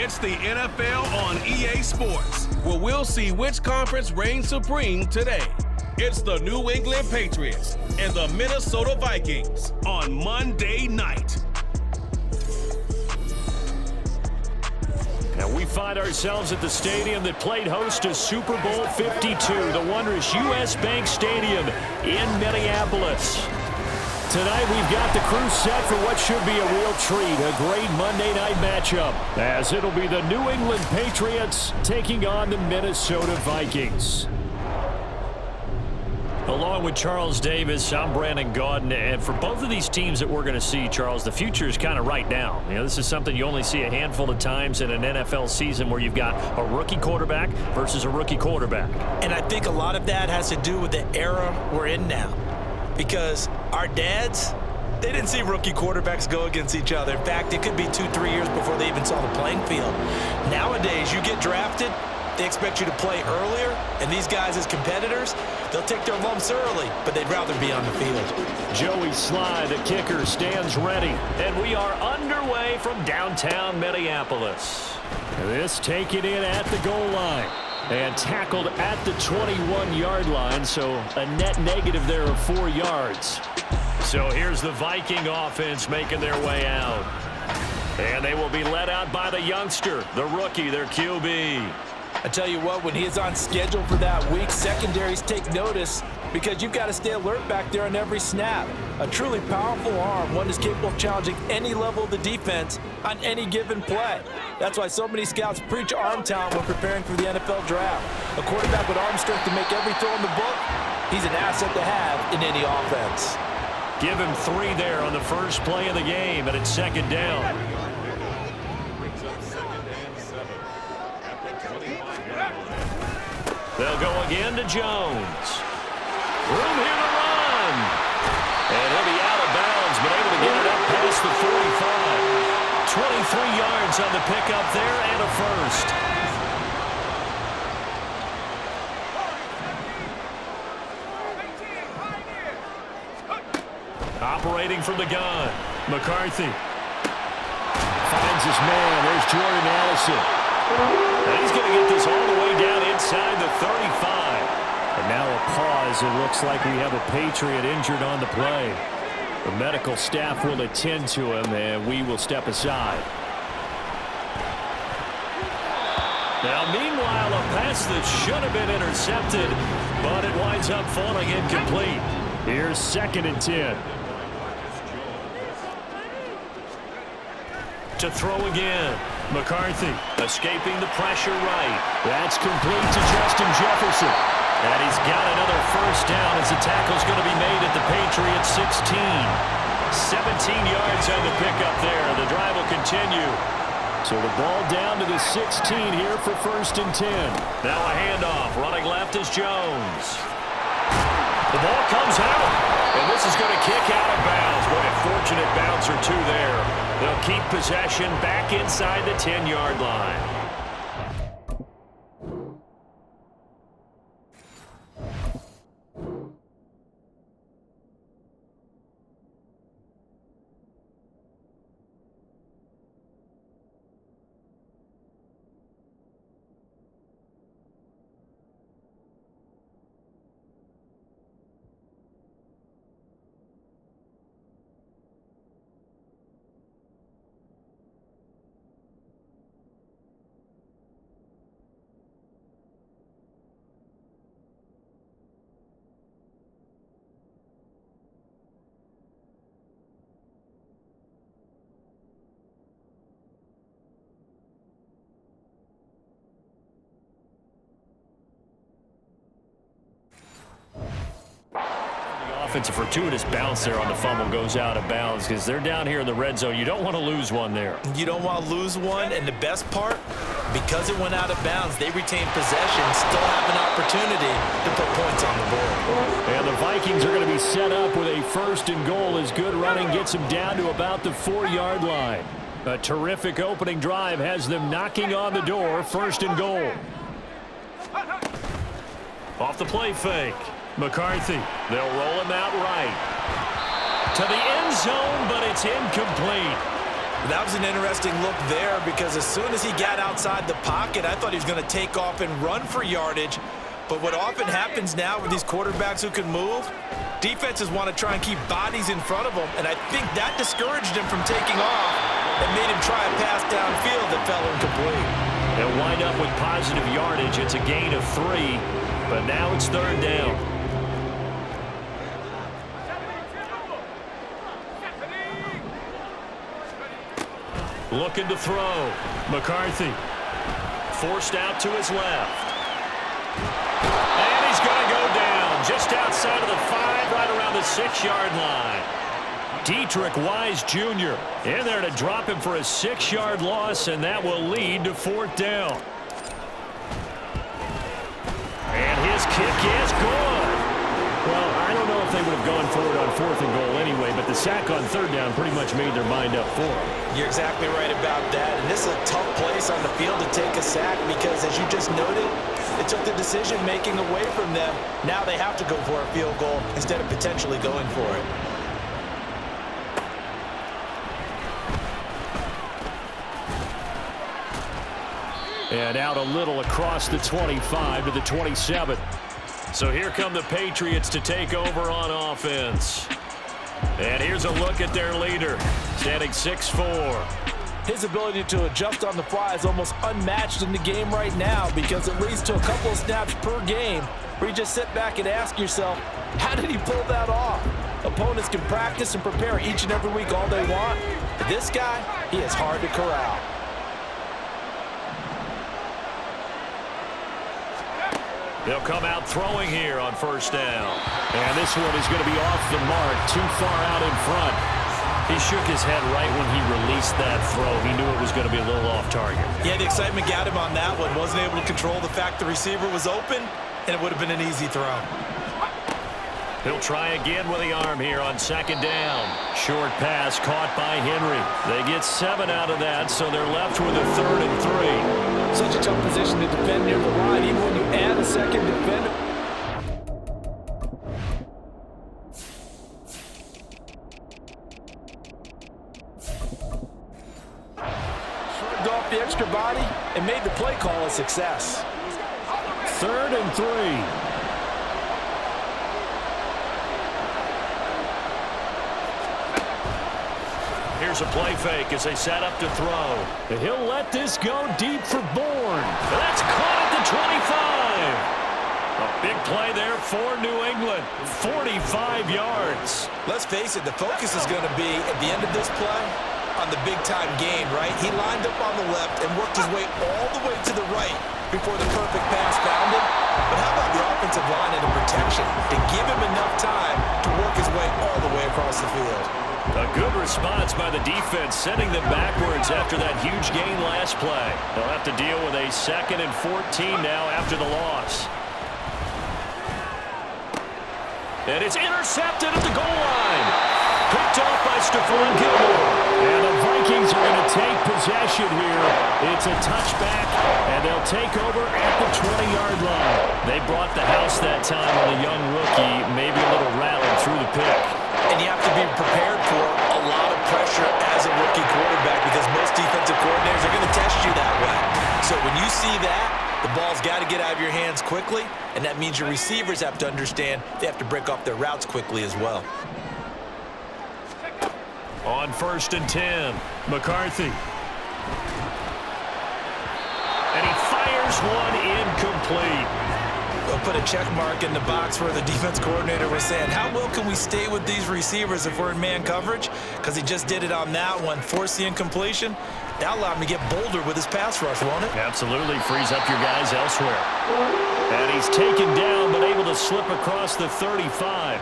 It's the NFL on EA Sports, where we'll see which conference reigns supreme today. It's the New England Patriots and the Minnesota Vikings on Monday night. And we find ourselves at the stadium that played host to Super Bowl 52, the wondrous U.S. Bank Stadium in Minneapolis. Tonight we've got the crew set for what should be a real treat, a great Monday night matchup, as it'll be the New England Patriots taking on the Minnesota Vikings. Along with Charles Davis, I'm Brandon Gaudin, and for both of these teams that we're going to see, Charles, the future is kind of right now. You know, this is something you only see a handful of times in an NFL season where you've got a rookie quarterback versus a rookie quarterback. And I think a lot of that has to do with the era we're in now. Because our dads, they didn't see rookie quarterbacks go against each other. In fact, it could be 2-3 years before they even saw the playing field. Nowadays, you get drafted, they expect you to play earlier, and these guys as competitors, they'll take their lumps early, but they'd rather be on the field. Joey Sly, the kicker, stands ready. And we are underway from downtown Minneapolis. This taken in at the goal line. And tackled at the 21-yard line, so a net negative there of 4 yards. So here's the Viking offense making their way out. And they will be led out by the youngster, the rookie, their QB. I tell you what, when he is on schedule for that week, secondaries take notice because you've got to stay alert back there on every snap. A truly powerful arm, one is capable of challenging any level of the defense on any given play. That's why so many scouts preach arm talent when preparing for the NFL draft. A quarterback with arm strength to make every throw in the book, he's an asset to have in any offense. Give him 3 there on the first play of the game, and it's second down. They'll go again to Jones. Room here to run. And he'll be out of bounds, but able to get it up past the 45. 23 yards on the pickup there and a first. Operating from the gun, McCarthy. Finds his man. There's Jordan Allison. And he's going to get this all the way down inside the 35. And now a pause. It looks like we have a Patriot injured on the play. The medical staff will attend to him, and we will step aside. Now, meanwhile, a pass that should have been intercepted, but it winds up falling incomplete. Here's 2nd and 10. To throw again. McCarthy escaping the pressure right. That's complete to Justin Jefferson. And he's got another first down as the tackle's going to be made at the Patriots 16. 17 yards on the pickup there. The drive will continue. So the ball down to the 16 here for 1st and 10. Now a handoff. Running left is Jones. The ball comes out. And this is going to kick out of bounds. What a fortunate bounce or two there. They'll keep possession back inside the 10-yard line. Offensive fortuitous bounce there on the fumble goes out of bounds because they're down here in the red zone. You don't want to lose one there. You don't want to lose one, and the best part, because it went out of bounds, they retain possession, still have an opportunity to put points on the board. And the Vikings are going to be set up with a 1st and goal as good running gets them down to about the 4-yard line. A terrific opening drive has them knocking on the door, 1st and goal. Off the play fake. McCarthy, they'll roll him out right. To the end zone, but it's incomplete. That was an interesting look there because as soon as he got outside the pocket, I thought he was going to take off and run for yardage. But what often happens now with these quarterbacks who can move, defenses want to try and keep bodies in front of them, and I think that discouraged him from taking off and made him try a pass downfield that fell incomplete. They'll wind up with positive yardage. It's a gain of 3, but now it's 3rd down. Looking to throw. McCarthy forced out to his left. And he's going to go down just outside of the 5, right around the 6-yard line. Dietrich Wise Jr. in there to drop him for a 6-yard loss, and that will lead to 4th down. And his kick is good. Well, I don't know if they would have gone forward on 4th and goal anyway, but the sack on 3rd down pretty much made their mind up for him. You're exactly right about that, and this is a tough place on the field to take a sack because, as you just noted, it took the decision-making away from them. Now they have to go for a field goal instead of potentially going for it. And out a little across the 25 to the 27. So here come the Patriots to take over on offense. And here's a look at their leader, standing 6'4". His ability to adjust on the fly is almost unmatched in the game right now because it leads to a couple of snaps per game where you just sit back and ask yourself, how did he pull that off? Opponents can practice and prepare each and every week all they want. But this guy, he is hard to corral. They'll come out throwing here on 1st down. And this one is going to be off the mark, too far out in front. He shook his head right when he released that throw. He knew it was going to be a little off target. Yeah, the excitement got him on that one. Wasn't able to control the fact the receiver was open, and it would have been an easy throw. He'll try again with the arm here on 2nd down. Short pass caught by Henry. They get 7 out of that, so they're left with a 3rd and 3. Such a tough position to defend near the line, even when you add a second defender. Shrugged off the extra body and made the play call a success. 3rd and 3. Here's a play fake as they set up to throw. And he'll let this go deep for Bourne. That's caught at the 25. A big play there for New England. 45 yards. Let's face it, the focus is going to be at the end of this play on the big-time gain, right? He lined up on the left and worked his way all the way to the right before the perfect pass found him. But how about the offensive line and the protection to give him enough time to work his way all the way across the field? A good response by the defense, sending them backwards after that huge gain last play. They'll have to deal with a 2nd and 14 now after the loss. And it's intercepted at the goal line. Picked off by Stephon Gilmore. And the Vikings are going to take possession here. It's a touchback, and they'll take over at the 20-yard line. They brought the house that time on the young rookie, maybe a little rattled through the pick. And you have to be prepared for a lot of pressure as a rookie quarterback because most defensive coordinators are going to test you that way. So when you see that, the ball's got to get out of your hands quickly, and that means your receivers have to understand they have to break off their routes quickly as well. On 1st and 10, McCarthy. And he fires one incomplete. We'll put a check mark in the box where the defense coordinator was saying, how well can we stay with these receivers if we're in man coverage? Because he just did it on that one, forced the incompletion. That'll allow him to get bolder with his pass rush, won't it? Absolutely, frees up your guys elsewhere. And he's taken down, but able to slip across the 35.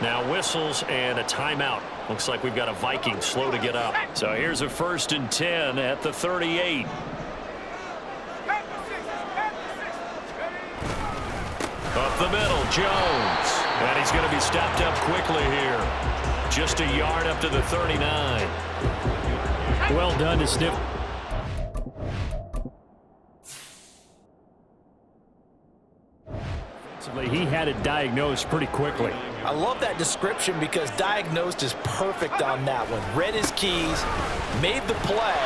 Now whistles and a timeout. Looks like we've got a Viking slow to get up. So here's a 1st and 10 at the 38. Up the middle, Jones. And he's going to be stopped up quickly here. Just a yard up to the 39. Well done to sniff. He had it diagnosed pretty quickly. I love that description because diagnosed is perfect on that one. Read his keys, made the play,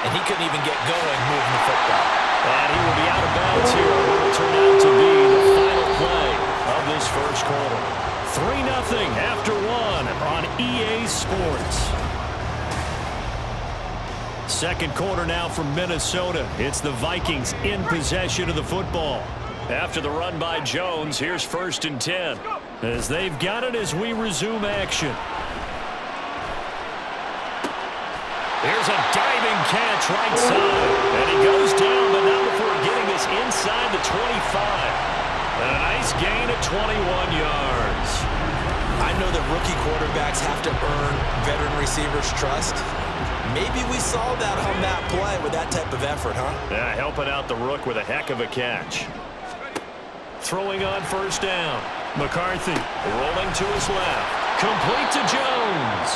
and he couldn't even get going moving the football. And he will be out of bounds here. It will turn out to be the final play of this first quarter. 3-0 after one on EA Sports. Second quarter now from Minnesota. It's the Vikings in possession of the football. After the run by Jones, here's 1st and 10. As they've got it as we resume action. Here's a diving catch right side. And he goes down, but not before getting this inside the 25. And a nice gain of 21 yards. I know that rookie quarterbacks have to earn veteran receivers' trust. Maybe we saw that on that play with that type of effort, huh? Yeah, helping out the rook with a heck of a catch. Throwing on 1st down. McCarthy rolling to his left. Complete to Jones.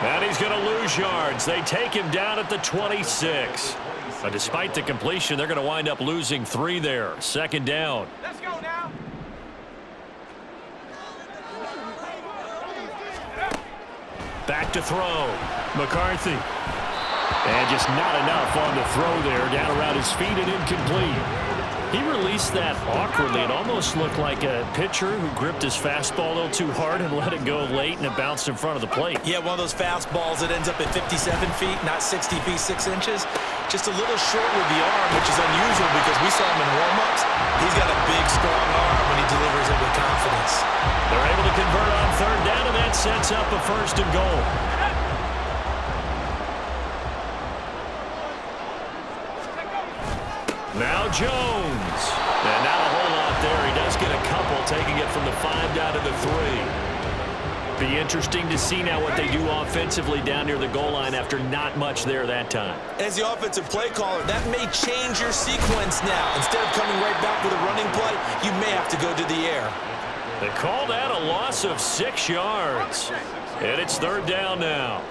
And he's going to lose yards. They take him down at the 26. But despite the completion, they're going to wind up losing 3 there. 2nd down. Let's go now. Back to throw. McCarthy. And just not enough on the throw there. Down around his feet and incomplete. He released that awkwardly. It almost looked like a pitcher who gripped his fastball a little too hard and let it go late, and it bounced in front of the plate. Yeah, one of those fastballs that ends up at 57 feet, not 60 feet, 6 inches. Just a little short with the arm, which is unusual because we saw him in warm-ups. He's got a big, strong arm when he delivers it with confidence. They're able to convert on 3rd down, and that sets up a 1st and goal. Now Jones. And not a whole lot there. He does get a couple, taking it from the 5 down to the 3. Be interesting to see now what they do offensively down near the goal line after not much there that time. As the offensive play caller, that may change your sequence now. Instead of coming right back with a running play, you may have to go to the air. They call that a loss of 6 yards. And it's 3rd down now.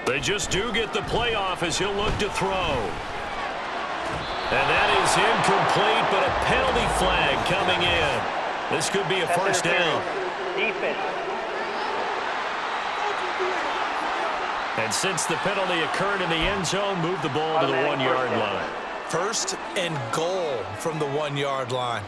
They just do get the playoff as he'll look to throw. And that is incomplete, but a penalty flag coming in. This could be a 1st down. Defense. And since the penalty occurred in the end zone, move the ball to the 1-yard line. 1st and goal from the 1-yard line.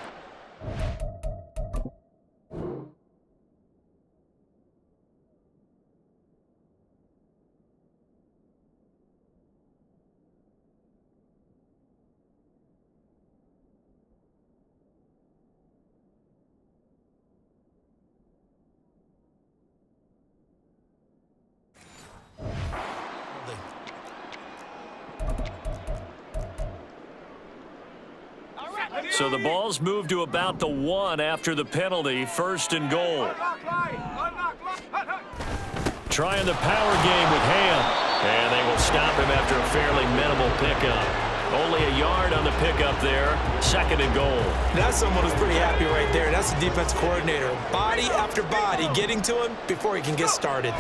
So the ball's moved to about the 1 after the penalty. 1st and goal. Trying the power game with Ham. And they will stop him after a fairly minimal pickup. Only a yard on the pickup there. 2nd and goal. That's someone who's pretty happy right there. That's the defense coordinator. Body after body getting to him before he can get started.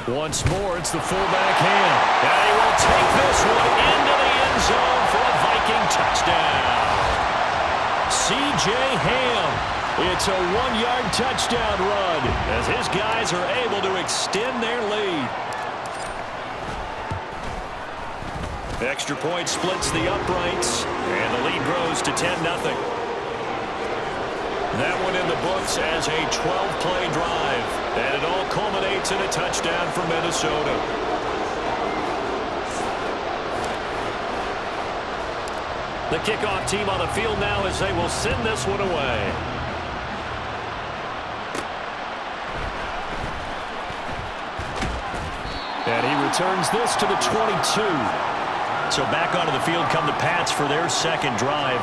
Once more, it's the fullback Ham. And he will take this one into the end zone for a Viking touchdown. C.J. Ham. It's a 1-yard touchdown run as his guys are able to extend their lead. Extra point splits the uprights, and the lead grows to 10-0. That one in the books as a 12-play drive, and it all culminates in a touchdown for Minnesota. The kickoff team on the field now as they will send this one away. And he returns this to the 22. So back onto the field come the Pats for their 2nd drive.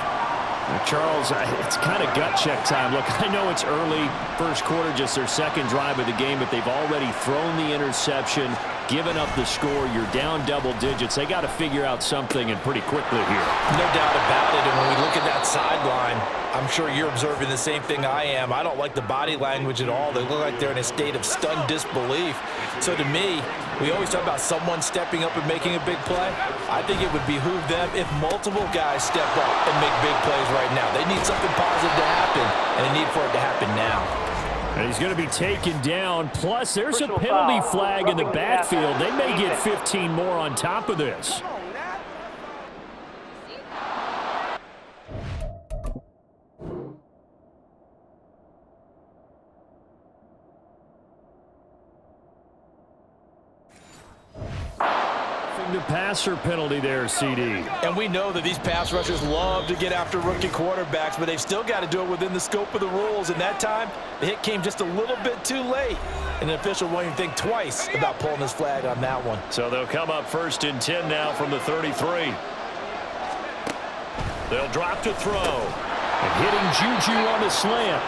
Charles, it's kind of gut check time. Look, I know it's early, 1st quarter, just their 2nd drive of the game, but they've already thrown the interception. given up the score. You're down double digits. They got to figure out something, and pretty quickly here. No doubt about it. And when we look at that sideline, I'm sure you're observing the same thing I am. I don't like the body language at all. They look like they're in a state of stunned disbelief. So to me, we always talk about someone stepping up and making a big play. I think it would behoove them if multiple guys step up and make big plays right now. They need something positive to happen, and they need for it to happen now. And he's going to be taken down. Plus, there's a penalty flag in the backfield. They may get 15 more on top of this. The passer penalty there, CD. And we know that these pass rushers love to get after rookie quarterbacks, but they've still got to do it within the scope of the rules. And that time, the hit came just a little bit too late. And the official won't even think twice about pulling his flag on that one. So they'll come up 1st and 10 now from the 33. They'll drop to throw. And hitting Juju on the slant.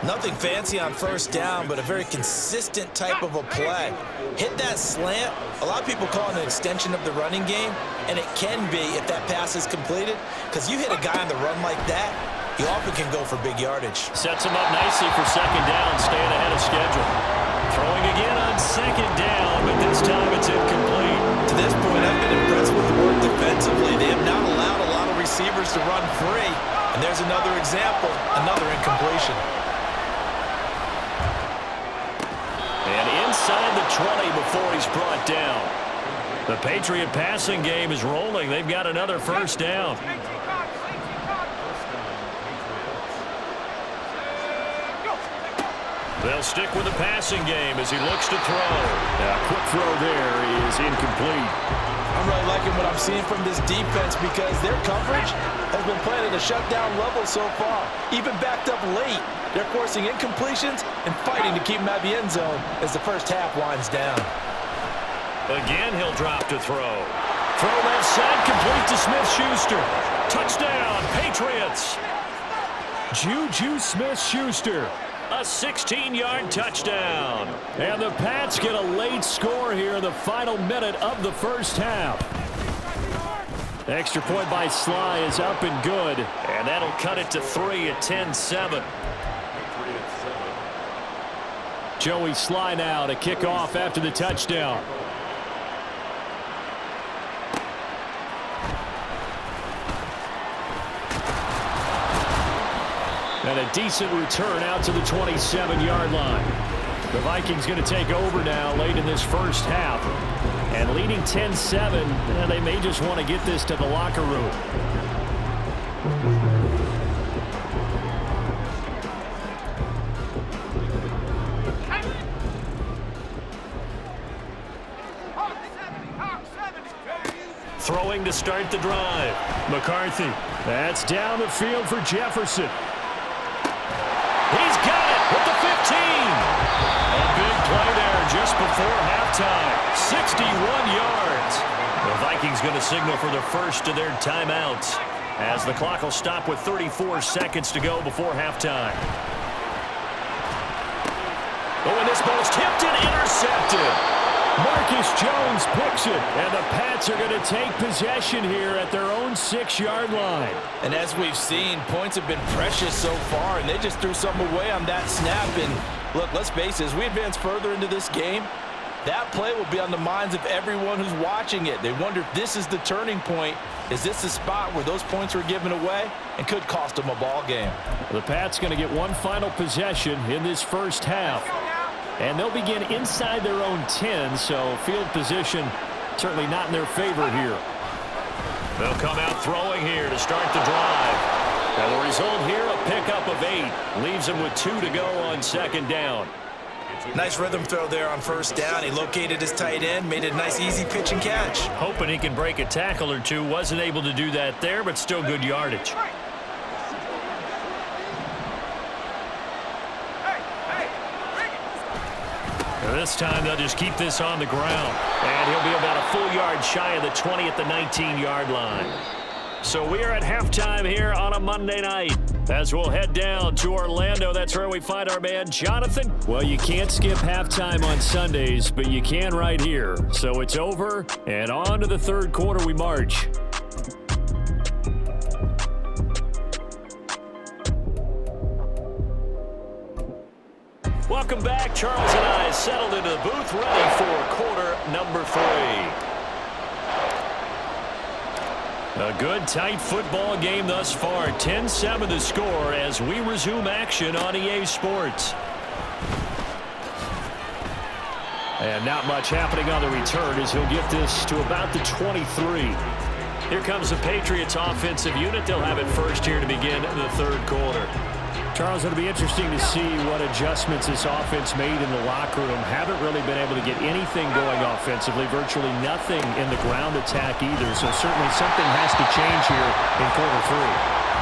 Nothing fancy on 1st down, but a very consistent type of a play. Hit that slant. A lot of people call it an extension of the running game, and it can be if that pass is completed, because you hit a guy on the run like that, you often can go for big yardage. Sets him up nicely for 2nd down, staying ahead of schedule. Throwing again on 2nd down, but this time it's incomplete. To this point, I've been impressed with the work defensively. They have not allowed a lot of receivers to run free, and there's another example, another incompletion. And inside the 20 before he's brought down. The Patriot passing game is rolling. They've got another 1st down. They'll stick with the passing game as he looks to throw. A quick throw there is incomplete. I'm really liking what I'm seeing from this defense because their coverage has been playing at a shutdown level so far. Even backed up late, they're forcing incompletions and fighting to keep them out of the end zone as the first half winds down. Again, he'll drop to throw. Throw left side, complete to Smith-Schuster. Touchdown, Patriots. Juju Smith-Schuster. A 16-yard touchdown. And the Pats get a late score here in the final minute of the 1st half. The extra point by Sly is up and good. And that'll cut it to 3 at 10-7. Joey Sly now to kick off after the touchdown. And a decent return out to the 27-yard line. The Vikings going to take over now late in this 1st half. And leading 10-7, they may just want to get this to the locker room. Throwing to start the drive. McCarthy. That's down the field for Jefferson. He's got it with the 15. A big play there just before halftime. 61 yards. The Vikings going to signal for the first of their timeouts as the clock will stop with 34 seconds to go before halftime. Oh, and this ball's tipped and intercepted. Marcus Jones picks it, and the Pats are going to take possession here at their own 6-yard line. And as we've seen, points have been precious so far, and they just threw something away on that snap. And look, let's face it, as we advance further into this game, that play will be on the minds of everyone who's watching it. They wonder if this is the turning point. Is this the spot where those points were given away and could cost them a ball game? The Pats going to get one final possession in this 1st half. And they'll begin inside their own 10, so field position certainly not in their favor here. They'll come out throwing here to start the drive. And the result here, a pickup of 8. Leaves them with 2 to go on 2nd down. Nice rhythm throw there on 1st down. He located his tight end, made it a nice easy pitch and catch. Hoping he can break a tackle or two. Wasn't able to do that there, but still good yardage. This time they'll just keep this on the ground. And he'll be about a full yard shy of the 20 at the 19-yard line. So we are at halftime here on a Monday night. As we'll head down to Orlando, that's where we find our man Jonathan. Well, you can't skip halftime on Sundays, but you can right here. So it's over, and on to the third quarter we march. Welcome back. Charles and I settled into the booth, ready for quarter number 3. A good, tight football game thus far. 10-7 the score as we resume action on EA Sports. And not much happening on the return as he'll get this to about the 23. Here comes the Patriots offensive unit. They'll have it first here to begin the third quarter. Charles, it'll be interesting to see what adjustments this offense made in the locker room. Haven't really been able to get anything going offensively, virtually nothing in the ground attack either. So certainly something has to change here in quarter 3.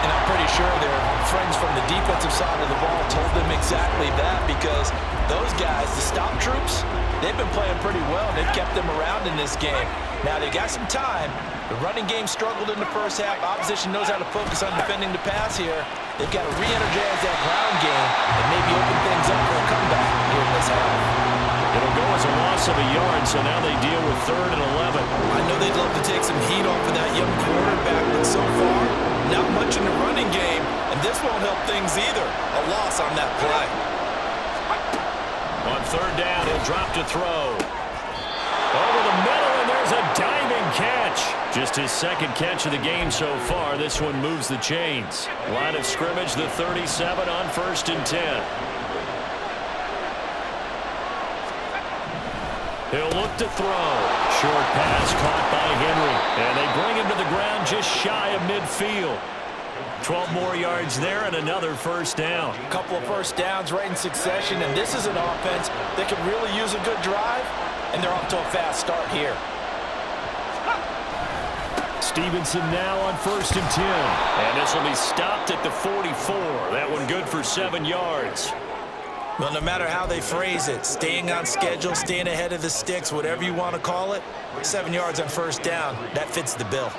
And I'm pretty sure their friends from the defensive side of the ball told them exactly that, because those guys, the stop troops, they've been playing pretty well. They've kept them around in this game. Now they got some time. The running game struggled in the first half. Opposition knows how to focus on defending the pass here. They've got to re-energize that ground game and maybe open things up for a comeback here in this half. It'll go as a loss of a yard, so now they deal with 3rd and 11. I know they'd love to take some heat off of that young quarterback, but so far, not much in the running game, and this won't help things either. A loss on that play. On 3rd down, he'll drop to throw. Over the middle, and there's a diving catch. Just his 2nd catch of the game so far. This one moves the chains. Line of scrimmage, the 37 on 1st and 10. He'll look to throw. Short pass caught by Henry. And they bring him to the ground just shy of midfield. 12 more yards there and another 1st down. A couple of 1st downs right in succession, and this is an offense that could really use a good drive, and they're off to a fast start here. Stevenson now on 1st and 10. And this will be stopped at the 44. That one good for 7 yards. Well, no matter how they phrase it, staying on schedule, staying ahead of the sticks, whatever you want to call it, 7 yards on 1st down, that fits the bill.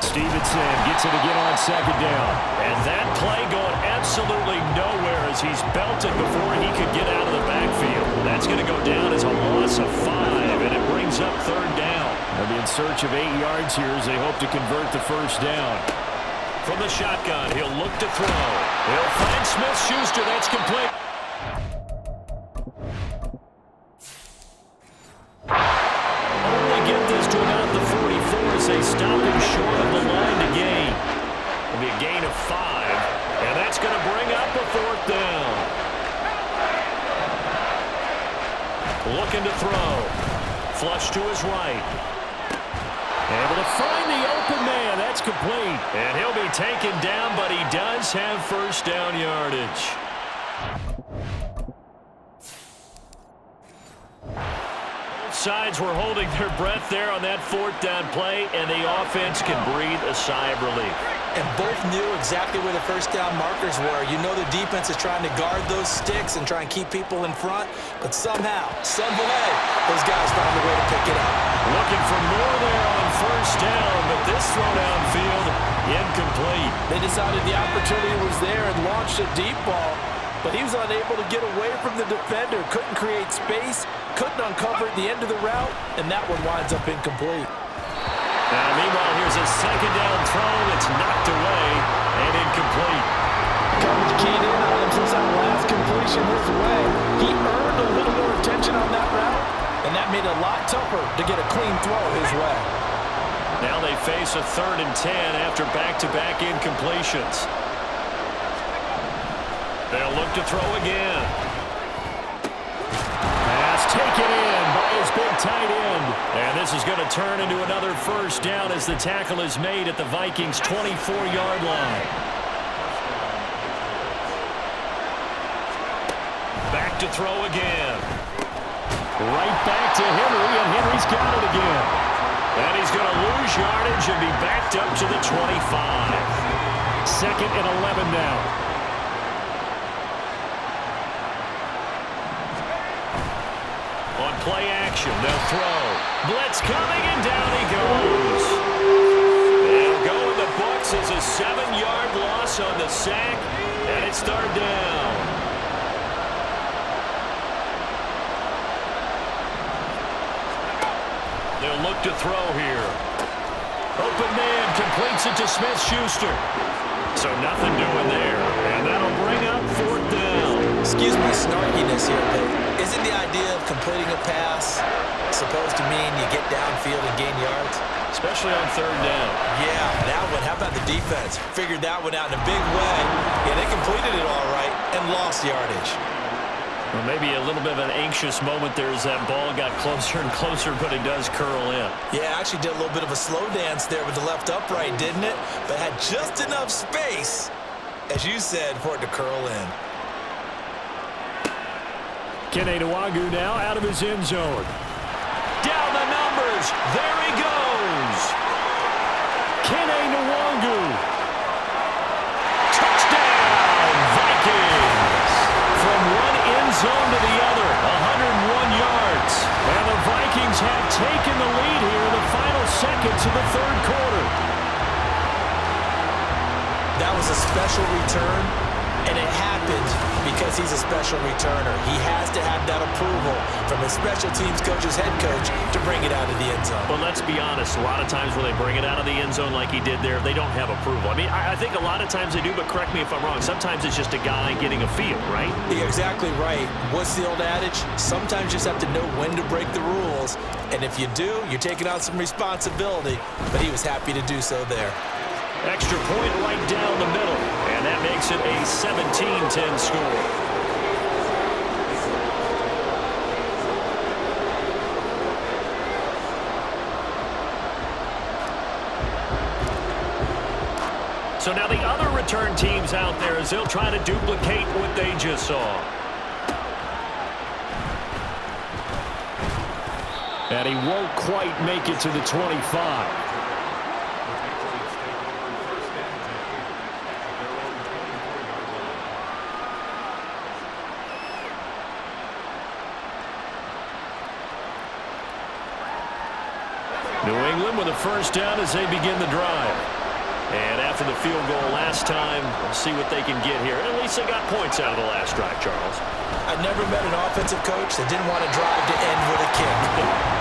Stevenson gets it again on 2nd down. And that play going absolutely nowhere as he's belted before he could get out of the backfield. That's going to go down as a loss of 5, and it brings up 3rd down. They'll be in search of 8 yards here as they hope to convert the 1st down. From the shotgun, he'll look to throw. He'll find Smith-Schuster. That's complete. Only get this to about the 44 as they stop him short of the line to gain. It'll be a gain of 5, and that's going to bring up a 4th down. Looking to throw. Flush to his right. Able to find the open man. That's complete. And he'll be taken down, but he does have 1st down yardage. Both sides were holding their breath there on that 4th down play, and the offense can breathe a sigh of relief. And both knew exactly where the 1st down markers were. You know the defense is trying to guard those sticks and try and keep people in front, but somehow, some way, those guys found a way to pick it up. Looking for more there on 1st down, but this throw downfield, incomplete. They decided the opportunity was there and launched a deep ball, but he was unable to get away from the defender, couldn't create space, couldn't uncover at the end of the route, and that one winds up incomplete. Now, meanwhile, here's a 2nd down throw that's knocked away and incomplete. Coverage keyed in on him since that last completion his way. He earned a little more attention on that route, and that made it a lot tougher to get a clean throw his way. Now they face a 3rd and 10 after back-to-back incompletions. They'll look to throw again. Pass taken in by his big tight end. And this is going to turn into another 1st down as the tackle is made at the Vikings' 24-yard line. Back to throw again. Right back to Henry, and Henry's got it again. And he's going to lose yardage and be backed up to the 25. 2nd and 11 now. On play action. They'll throw. Blitz coming, and down he goes. They'll go in the books as a 7-yard loss on the sack, and it's third down. They'll look to throw here. Open man completes it to Smith-Schuster. So nothing doing there, and that'll bring up fourth down. Excuse my snarkiness here, but isn't the idea of completing a pass supposed to mean you get downfield and gain yards? Especially on third down. Yeah, that one. How about the defense? Figured that one out in a big way. Yeah, they completed it all right and lost yardage. Well, maybe a little bit of an anxious moment there as that ball got closer and closer, but it does curl in. Yeah, actually did a little bit of a slow dance there with the left upright, didn't it? But had just enough space, as you said, for it to curl in. Kene Nwagu now out of his end zone. Down the numbers. There he goes. Kene Nwagu. Touchdown, Vikings. From one end zone to the other, 101 yards. And the Vikings have taken the lead here in the final seconds of the third quarter. That was a special return, and it happened because he's a special returner. He has to have that approval from his special teams coach's head coach to bring it out of the end zone. But let's be honest, a lot of times when they bring it out of the end zone like he did there, they don't have approval. I mean, I think a lot of times they do, but correct me if I'm wrong. Sometimes it's just a guy getting a feel, right? You're exactly right. What's the old adage? Sometimes you just have to know when to break the rules, and if you do, you're taking on some responsibility, but he was happy to do so there. Extra point right down the middle, and that makes it a 17-10 score. So now the other return teams out there as they'll try to duplicate what they just saw. And he won't quite make it to the 25. New England with a first down as they begin the drive. And after the field goal last time, we'll see what they can get here. At least they got points out of the last drive, Charles. I never met an offensive coach that didn't want to drive to end with a kick.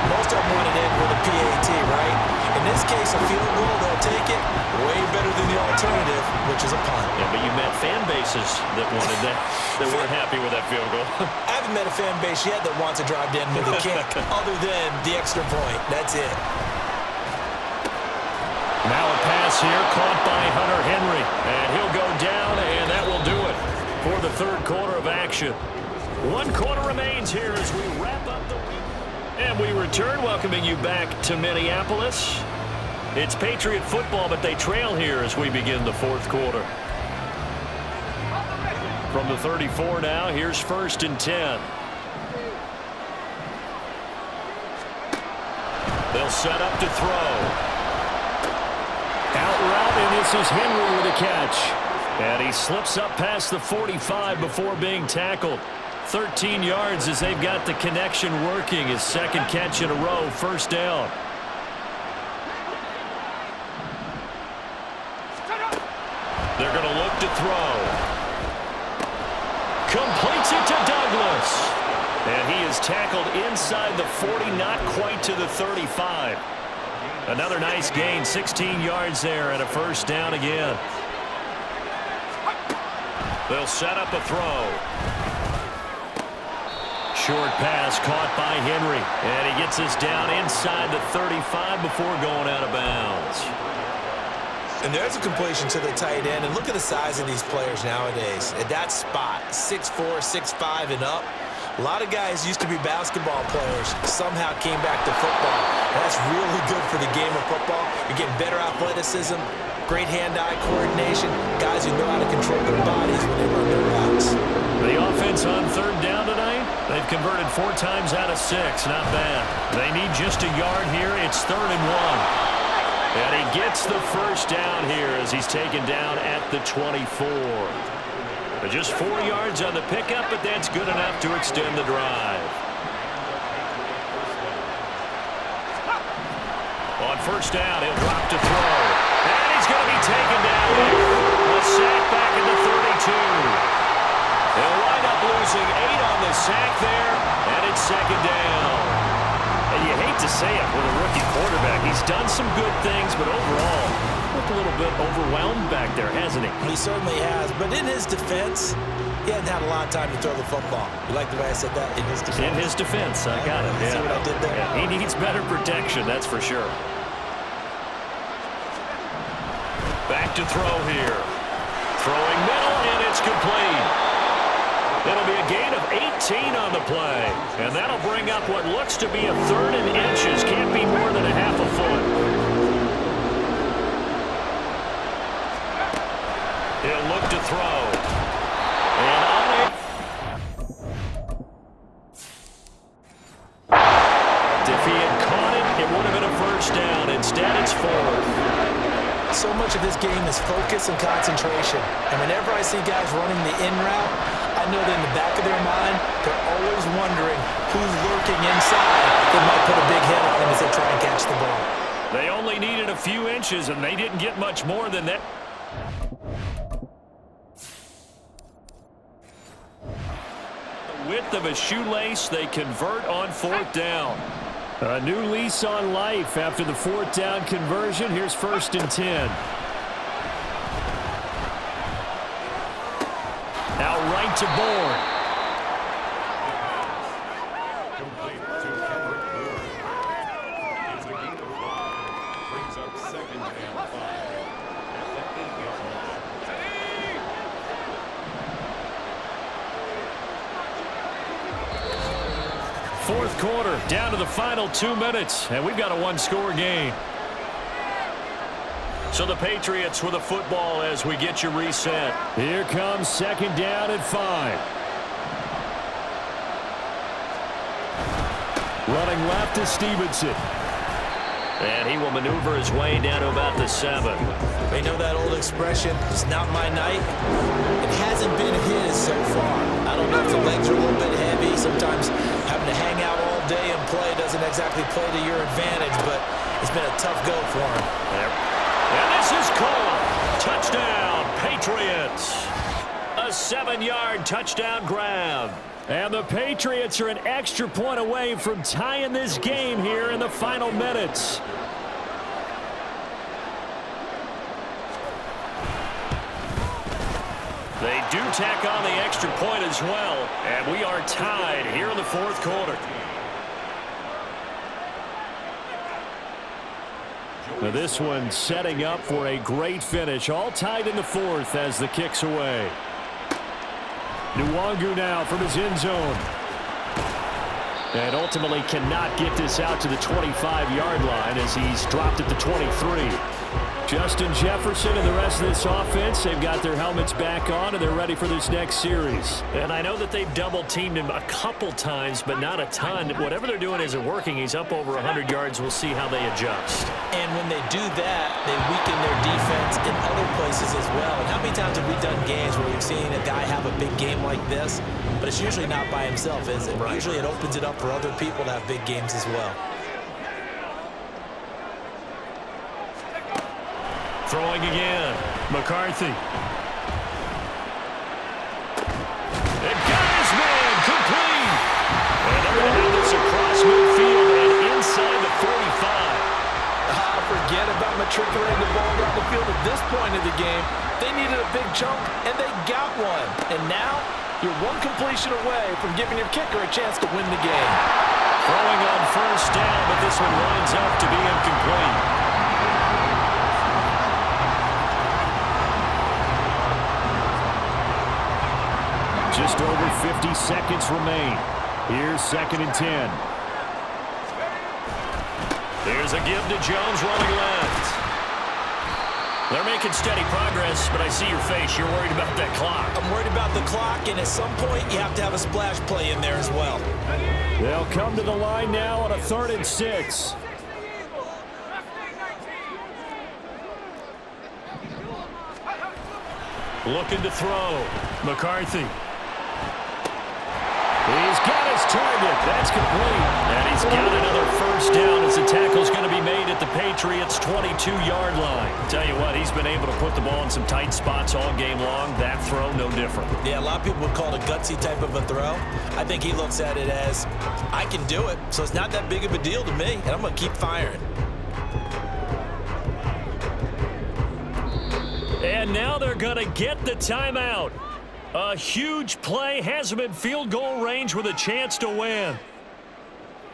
Most of them want to end with a PAT, right? In this case, a field goal, they'll take it way better than the alternative, which is a punt. Yeah, but you met fan bases that wanted that, that weren't happy with that field goal. I haven't met a fan base yet that wants to drive to end with a kick, other than the extra point. That's it. Now a pass here, caught by Hunter Henry. And he'll go down, and that will do it for the third quarter of action. 1 quarter remains here as we wrap up the week. And we return, welcoming you back to Minneapolis. It's Patriot football, but they trail here as we begin the fourth quarter. From the 34 now, here's 1st and 10. They'll set up to throw. Out route, and this is Henry with a catch. And he slips up past the 45 before being tackled. 13 yards as they've got the connection working. His second catch in a row, first down. They're going to look to throw. Completes it to Douglas. And he is tackled inside the 40, not quite to the 35. Another nice gain, 16 yards there, and a first down again. They'll set up a throw. Short pass caught by Henry, and he gets us down inside the 35 before going out of bounds. And there's a completion to the tight end, and look at the size of these players nowadays. At that spot, 6'4", 6'5", and up. A lot of guys used to be basketball players, somehow came back to football. And that's really good for the game of football. You're getting better athleticism, great hand-eye coordination, guys who know how to control their bodies when they run their routes. The offense on third down tonight, they've converted 4 times out of 6. Not bad. They need just a yard here. It's 3rd and 1. And he gets the first down here as he's taken down at the 24. Just 4 yards on the pickup, but that's good enough to extend the drive. first down. He'll drop to throw. And he's going to be taken down. A sack back at the 32. They'll wind up losing 8 on the sack there, and it's second down. And you hate to say it with a rookie quarterback. He's done some good things, but overall, looked a little bit overwhelmed back there, hasn't he? He certainly has, but in his defense, he hasn't had a lot of time to throw the football. You like the way I said that? In his defense? In his defense, I got it. See what I did there? Yeah, he needs better protection, that's for sure. Back to throw here. Throwing middle, and it's complete. It'll be a gain of 18 on the play. And that'll bring up what looks to be a 3rd and inches. Can't be more than a half a foot. He'll look to throw. And on it. If he had caught it, it would have been a first down. Instead, it's 4th. So much of this game is focus and concentration. And whenever I see guys running the in route, I know that in the back of their mind, they're always wondering who's lurking inside that might put a big hit on them as they try and catch the ball. They only needed a few inches, and they didn't get much more than that. The width of a shoelace, they convert on 4th down. A new lease on life after the 4th down conversion. Here's 1st and 10. Now right to Bourne. Brings up 2nd and 5. Fourth quarter, down to the final 2 minutes, and we've got a 1-score game. So the Patriots with the football as we get you reset. Here comes 2nd down and 5. Running left is Stevenson. And he will maneuver his way down to about the 7. They know that old expression, it's not my night. It hasn't been his so far. I don't know if the legs are a little bit heavy. Sometimes having to hang out all day and play doesn't exactly play to your advantage, but it's been a tough go for him. And this is called. Touchdown, Patriots. A 7-yard touchdown grab. And the Patriots are an extra point away from tying this game here in the final minutes. They do tack on the extra point as well, and we are tied here in the 4th quarter. Now this one setting up for a great finish, all tied in the 4th as the kick's away. Nwangu now from his end zone. And ultimately cannot get this out to the 25-yard line as he's dropped at the 23. Justin Jefferson and the rest of this offense, they've got their helmets back on and they're ready for this next series. And I know that they've double-teamed him a couple times, but not a ton. Whatever they're doing isn't working. He's up over 100 yards. We'll see how they adjust. And when they do that, they weaken their defense in other places as well. And how many times have we done games where we've seen a guy have a big game like this, but it's usually not by himself, is it? Right. Usually it opens it up for other people to have big games as well. Throwing again. McCarthy. And got his man complete. And they're going to have this across midfield and inside the 45. Forget about matriculating the ball down the field at this point of the game. They needed a big chunk, and they got one. And now you're one completion away from giving your kicker a chance to win the game. Throwing on first down, but this one winds up to be incomplete. Just over 50 seconds remain. Here's 2nd and 10. There's a give to Jones running left. They're making steady progress, but I see your face. You're worried about that clock. I'm worried about the clock, and at some point you have to have a splash play in there as well. They'll come to the line now on a 3rd and 6. Looking to throw. McCarthy. He's got his target. That's complete. And he's got another first down as the tackle's going to be made at the Patriots' 22-yard line. Tell you what, he's been able to put the ball in some tight spots all game long. That throw, no different. Yeah, a lot of people would call it a gutsy type of a throw. I think he looks at it as, I can do it, so it's not that big of a deal to me, and I'm going to keep firing. And now they're going to get the timeout. A huge play has him in field goal range with a chance to win.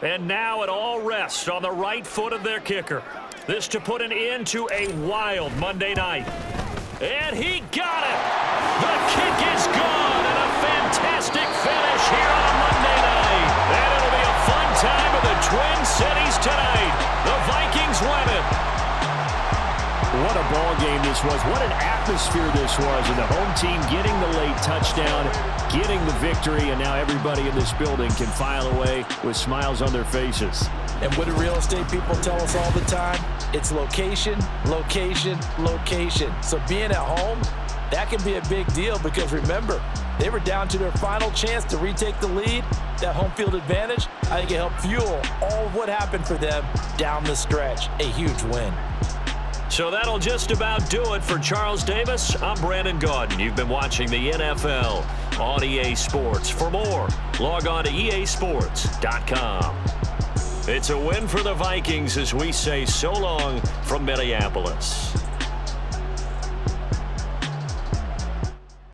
And now it all rests on the right foot of their kicker. This to put an end to a wild Monday night. And he got it! The kick is gone, and a fantastic finish here on Monday night. And it'll be a fun time of the Twin Cities tonight. The Vikings win it. What a ball game this was. What an atmosphere this was. And the home team getting the late touchdown, getting the victory, and now everybody in this building can file away with smiles on their faces. And what do real estate people tell us all the time? It's location, location, location. So being at home, that can be a big deal because remember, they were down to their final chance to retake the lead. That home field advantage, I think it helped fuel all of what happened for them down the stretch. A huge win. So that'll just about do it for Charles Davis. I'm Brandon Gaudin. You've been watching the NFL on EA Sports. For more, log on to easports.com. It's a win for the Vikings as we say so long from Minneapolis.